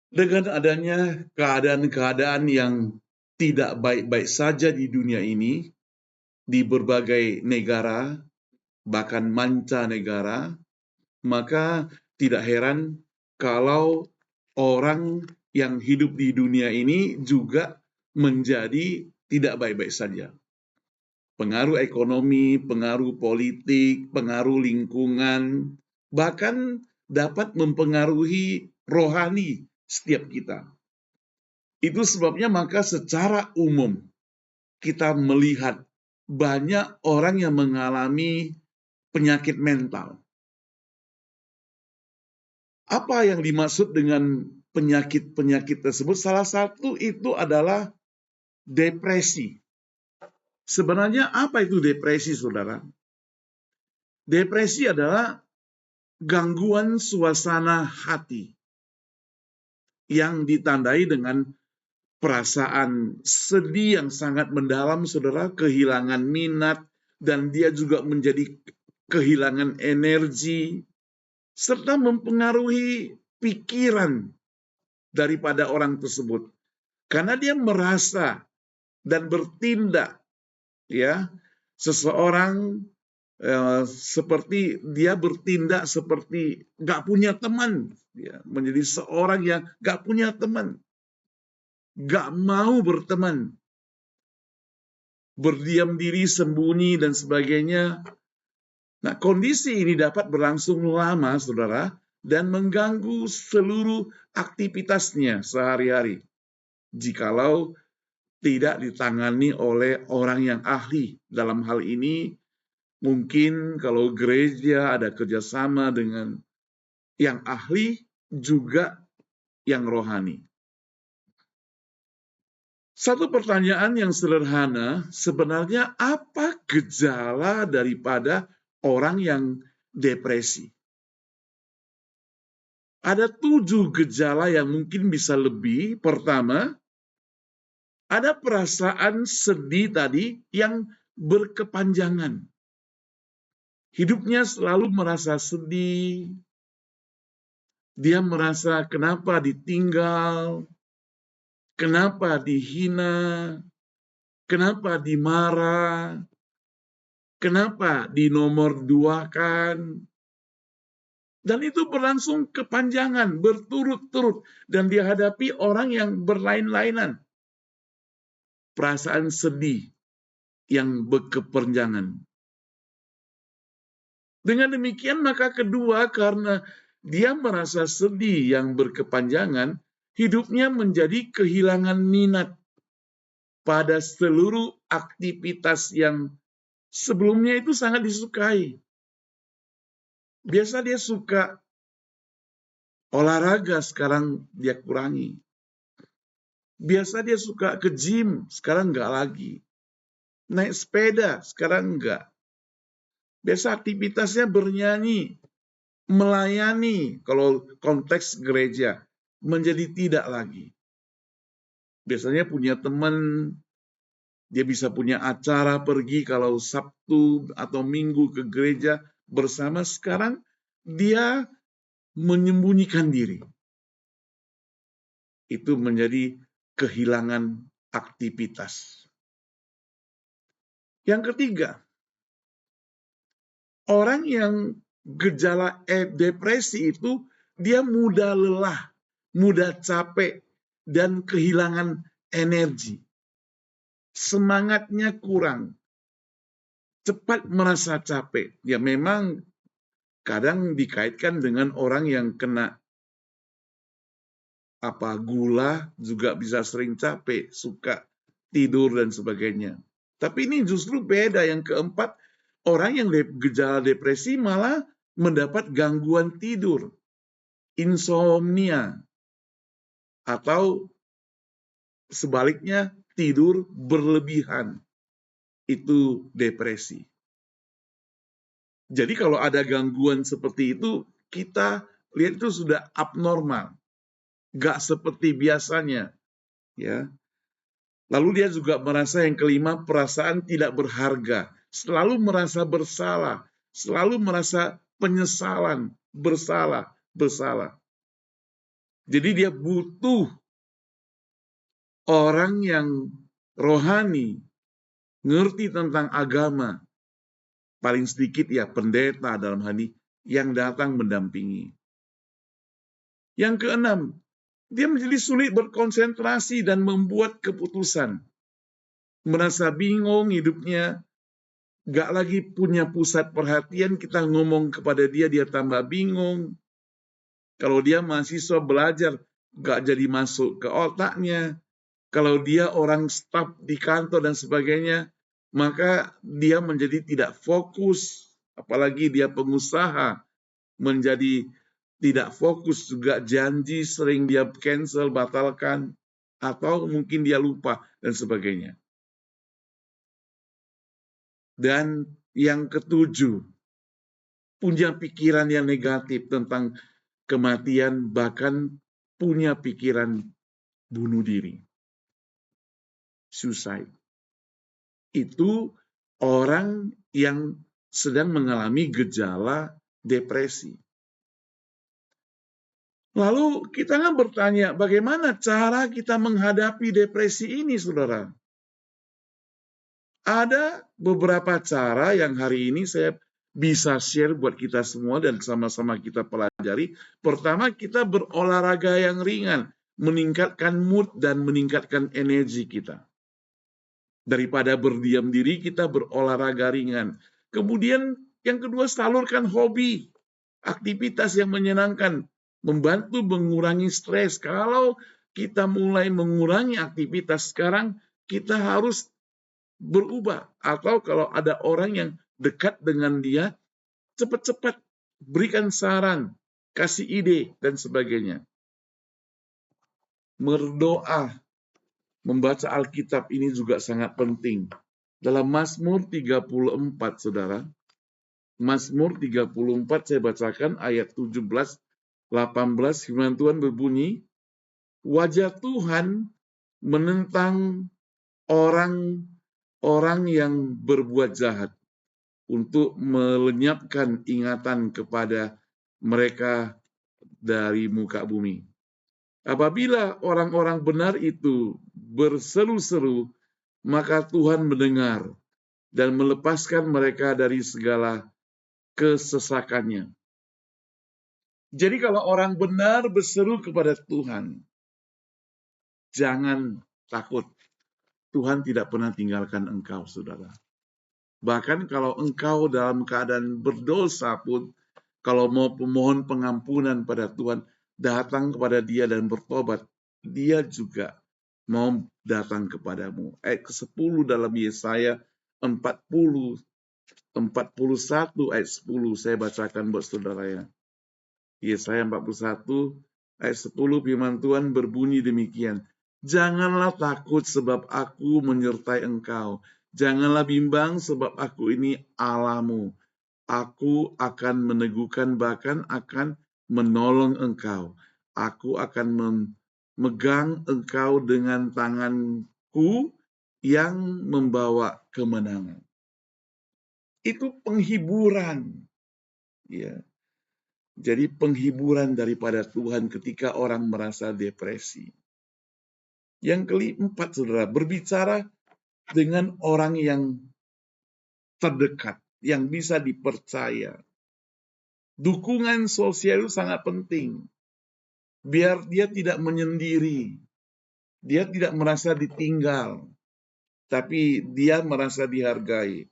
Dengan adanya keadaan-keadaan yang tidak baik-baik saja di dunia ini, di berbagai negara, bahkan mancanegara, maka tidak heran kalau orang yang hidup di dunia ini juga menjadi tidak baik-baik saja. Pengaruh ekonomi, pengaruh politik, pengaruh lingkungan, bahkan dapat mempengaruhi rohani setiap kita. Itu sebabnya maka secara umum kita melihat banyak orang yang mengalami penyakit mental. Apa yang dimaksud dengan penyakit-penyakit tersebut? Salah satu itu adalah depresi. Sebenarnya apa itu depresi, saudara? Depresi adalah gangguan suasana hati yang ditandai dengan perasaan sedih yang sangat mendalam, saudara, kehilangan minat, dan dia juga menjadi kehilangan energi, serta mempengaruhi pikiran daripada orang tersebut. Karena dia merasa dan bertindak, ya, seseorang seperti dia bertindak seperti nggak punya teman, ya, menjadi seorang yang nggak punya teman, nggak mau berteman, berdiam diri, sembunyi, dan sebagainya. Nah, kondisi ini dapat berlangsung lama, saudara, dan mengganggu seluruh aktivitasnya sehari-hari, jikalau tidak ditangani oleh orang yang ahli. Dalam hal ini, mungkin kalau gereja ada kerjasama dengan yang ahli, juga yang rohani. Satu pertanyaan yang sederhana, sebenarnya apa gejala daripada orang yang depresi? Ada 7 gejala yang mungkin bisa lebih. Pertama, ada perasaan sedih tadi yang berkepanjangan. Hidupnya selalu merasa sedih. Dia merasa kenapa ditinggal, kenapa dihina, kenapa dimarah, kenapa dinomorduakan. Dan itu berlangsung kepanjangan, berturut-turut, dan dihadapi orang yang berlain-lainan. Perasaan sedih yang berkepanjangan. Dengan demikian, maka kedua, karena dia merasa sedih yang berkepanjangan, hidupnya menjadi kehilangan minat pada seluruh aktivitas yang sebelumnya itu sangat disukai. Biasa dia suka olahraga, sekarang dia kurangi. Biasa dia suka ke gym, sekarang enggak lagi. Naik sepeda, sekarang enggak. Biasa aktivitasnya bernyanyi, melayani, kalau konteks gereja, menjadi tidak lagi. Biasanya punya teman, dia bisa punya acara pergi kalau Sabtu atau Minggu ke gereja bersama. Sekarang dia menyembunyikan diri. Itu menjadi kehilangan aktivitas. Yang ketiga, orang yang gejala depresi itu dia mudah lelah, mudah capek, dan kehilangan energi. Semangatnya kurang, cepat merasa capek. Ya memang kadang dikaitkan dengan orang yang kena gula juga bisa sering capek, suka tidur dan sebagainya. Tapi ini justru beda. Yang keempat, orang yang gejala depresi malah mendapat gangguan tidur, insomnia, atau sebaliknya tidur berlebihan. Itu depresi. Jadi kalau ada gangguan seperti itu, kita lihat itu sudah abnormal, gak seperti biasanya, ya. Lalu dia juga merasa, yang kelima, perasaan tidak berharga, selalu merasa bersalah, selalu merasa penyesalan, bersalah. Jadi dia butuh orang yang rohani, ngerti tentang agama, paling sedikit ya pendeta dalam hal ini, yang datang mendampingi. Yang keenam, dia menjadi sulit berkonsentrasi dan membuat keputusan. Merasa bingung hidupnya, gak lagi punya pusat perhatian, kita ngomong kepada dia, dia tambah bingung. Kalau dia mahasiswa belajar, gak jadi masuk ke otaknya. Kalau dia orang staf di kantor dan sebagainya, maka dia menjadi tidak fokus. Apalagi dia pengusaha, menjadi tidak fokus, juga janji sering dia cancel, batalkan, atau mungkin dia lupa, dan sebagainya. Dan yang ketujuh, punya pikiran yang negatif tentang kematian, bahkan punya pikiran bunuh diri, suicide. Itu orang yang sedang mengalami gejala depresi. Lalu kita kan bertanya, bagaimana cara kita menghadapi depresi ini, saudara? Ada beberapa cara yang hari ini saya bisa share buat kita semua dan sama-sama kita pelajari. Pertama, kita berolahraga yang ringan, meningkatkan mood dan meningkatkan energi kita. Daripada berdiam diri, kita berolahraga ringan. Kemudian yang kedua, salurkan hobi, aktivitas yang menyenangkan, membantu mengurangi stres. Kalau kita mulai mengurangi aktivitas sekarang, kita harus berubah. Atau kalau ada orang yang dekat dengan dia, cepat-cepat berikan saran, kasih ide, dan sebagainya. Berdoa, membaca Alkitab ini juga sangat penting. Dalam Mazmur 34, saudara, Mazmur 34 saya bacakan ayat 17, 18, firman Tuhan berbunyi, wajah Tuhan menentang orang yang berbuat jahat untuk melenyapkan ingatan kepada mereka dari muka bumi. Apabila orang-orang benar itu berseru-seru, maka Tuhan mendengar dan melepaskan mereka dari segala kesesakannya. Jadi kalau orang benar berseru kepada Tuhan, jangan takut. Tuhan tidak pernah tinggalkan engkau, saudara. Bahkan kalau engkau dalam keadaan berdosa pun, kalau mau memohon pengampunan pada Tuhan, datang kepada Dia dan bertobat, Dia juga mau datang kepadamu. Ayat ke-10 dalam Yesaya 41 ayat 10 saya bacakan buat saudara ya. Yesaya 41 ayat 10 firman Tuhan berbunyi demikian. Janganlah takut sebab aku menyertai engkau. Janganlah bimbang sebab aku ini Allahmu. Aku akan meneguhkan bahkan akan menolong engkau. Aku akan memegang engkau dengan tanganku yang membawa kemenangan. Itu penghiburan. Ya. Jadi penghiburan daripada Tuhan ketika orang merasa depresi. Yang keempat, saudara, berbicara dengan orang yang terdekat, yang bisa dipercaya. Dukungan sosial itu sangat penting. Biar dia tidak menyendiri. Dia tidak merasa ditinggal. Tapi dia merasa dihargai.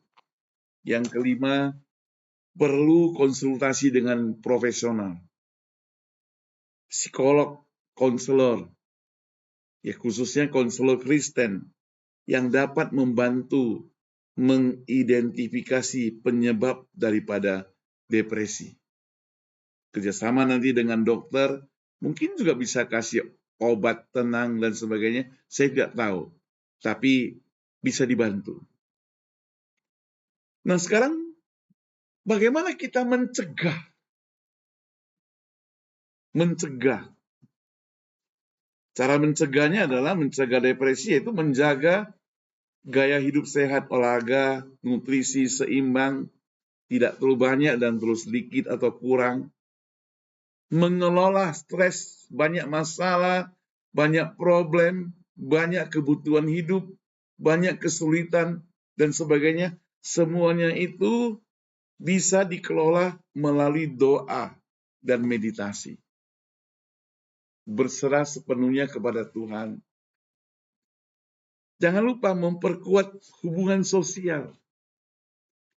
Yang kelima, perlu konsultasi dengan profesional. Psikolog, konselor, ya khususnya konselor Kristen, yang dapat membantu mengidentifikasi penyebab daripada depresi. Kerjasama nanti dengan dokter, mungkin juga bisa kasih obat tenang dan sebagainya, saya tidak tahu. Tapi bisa dibantu. Nah sekarang, bagaimana kita mencegah? Cara mencegahnya adalah mencegah depresi, yaitu menjaga gaya hidup sehat, olahraga, nutrisi seimbang, tidak terlalu banyak dan terlalu sedikit atau kurang. Mengelola stres banyak masalah, banyak problem, banyak kebutuhan hidup, banyak kesulitan, dan sebagainya. Semuanya itu bisa dikelola melalui doa dan meditasi. Berserah sepenuhnya kepada Tuhan. Jangan lupa memperkuat hubungan sosial.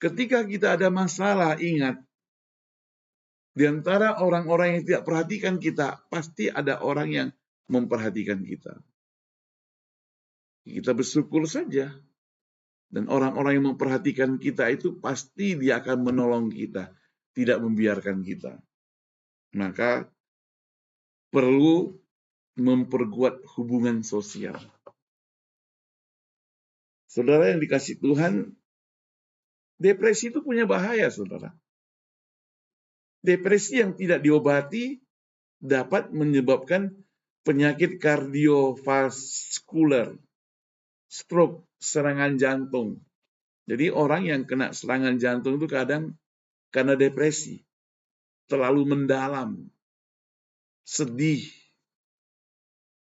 Ketika kita ada masalah, ingat, di antara orang-orang yang tidak perhatikan kita, pasti ada orang yang memperhatikan kita. Kita bersyukur saja. Dan orang-orang yang memperhatikan kita itu pasti dia akan menolong kita, tidak membiarkan kita. Maka perlu memperkuat hubungan sosial. Saudara yang dikasih Tuhan, depresi itu punya bahaya, saudara. Depresi yang tidak diobati dapat menyebabkan penyakit kardiovaskuler, stroke, serangan jantung. Jadi orang yang kena serangan jantung itu kadang karena depresi, terlalu mendalam, sedih,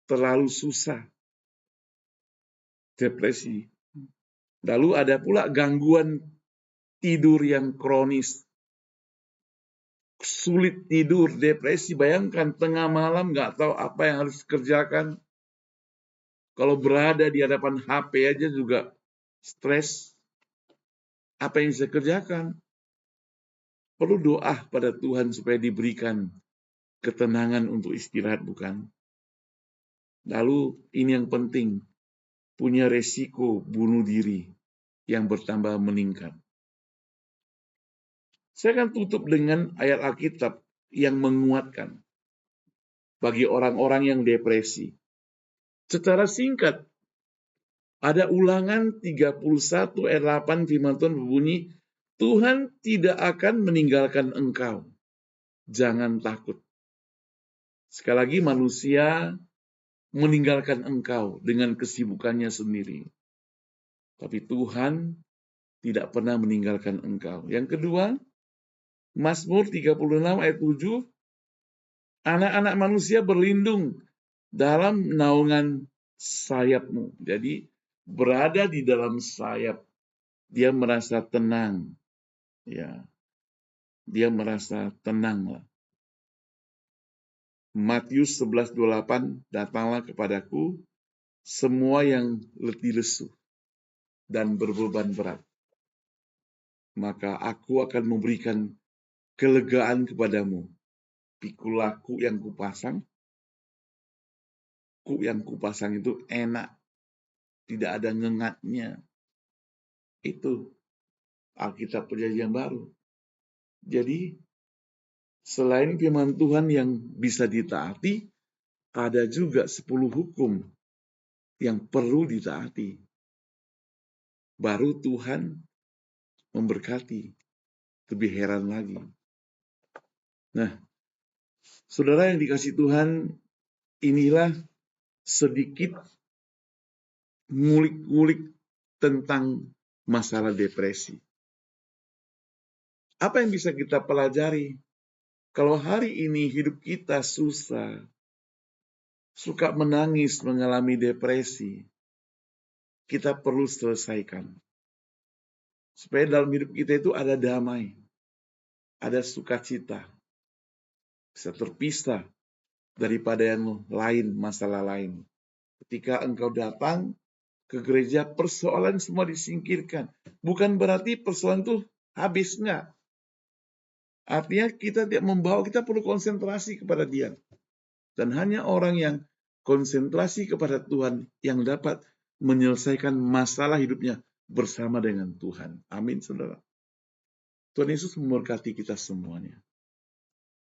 terlalu susah, depresi. Lalu ada pula gangguan tidur yang kronis, sulit tidur, depresi. Bayangkan tengah malam nggak tahu apa yang harus dikerjakan. Kalau berada di hadapan HP aja juga stres. Apa yang saya kerjakan? Perlu doa pada Tuhan supaya diberikan ketenangan untuk istirahat, bukan? Lalu ini yang penting, punya resiko bunuh diri yang bertambah meningkat. Saya akan tutup dengan ayat Alkitab yang menguatkan bagi orang-orang yang depresi. Secara singkat, ada Ulangan 31 ayat 8 firman Tuhan berbunyi, Tuhan tidak akan meninggalkan engkau. Jangan takut. Sekali lagi manusia meninggalkan engkau dengan kesibukannya sendiri. Tapi Tuhan tidak pernah meninggalkan engkau. Yang kedua, Mazmur 36 ayat 7, anak-anak manusia berlindung dalam naungan sayapmu. Jadi berada di dalam sayap, dia merasa tenang. Ya, dia merasa tenang lah. Matius 11:28, datanglah kepadaku semua yang letih lesu dan berbeban berat, maka aku akan memberikan kelegaan kepadamu. Pikulah kuk yang kupasang. Kuk yang kupasang itu enak, tidak ada ngengatnya. Itu Alkitab Perjanjian Baru. Jadi selain firman Tuhan yang bisa ditaati, ada juga 10 hukum yang perlu ditaati. Baru Tuhan memberkati. Lebih heran lagi. Nah, saudara yang dikasih Tuhan, inilah sedikit ngulik-ngulik tentang masalah depresi. Apa yang bisa kita pelajari? Kalau hari ini hidup kita susah, suka menangis, mengalami depresi, kita perlu selesaikan. Supaya dalam hidup kita itu ada damai, ada sukacita, bisa terpisah daripada yang lain, masalah lain. Ketika engkau datang ke gereja, persoalan semua disingkirkan. Bukan berarti persoalan itu habis, enggak. Artinya kita tidak membawa, kita perlu konsentrasi kepada Dia. Dan hanya orang yang konsentrasi kepada Tuhan yang dapat menyelesaikan masalah hidupnya bersama dengan Tuhan. Amin, saudara. Tuhan Yesus memberkati kita semuanya.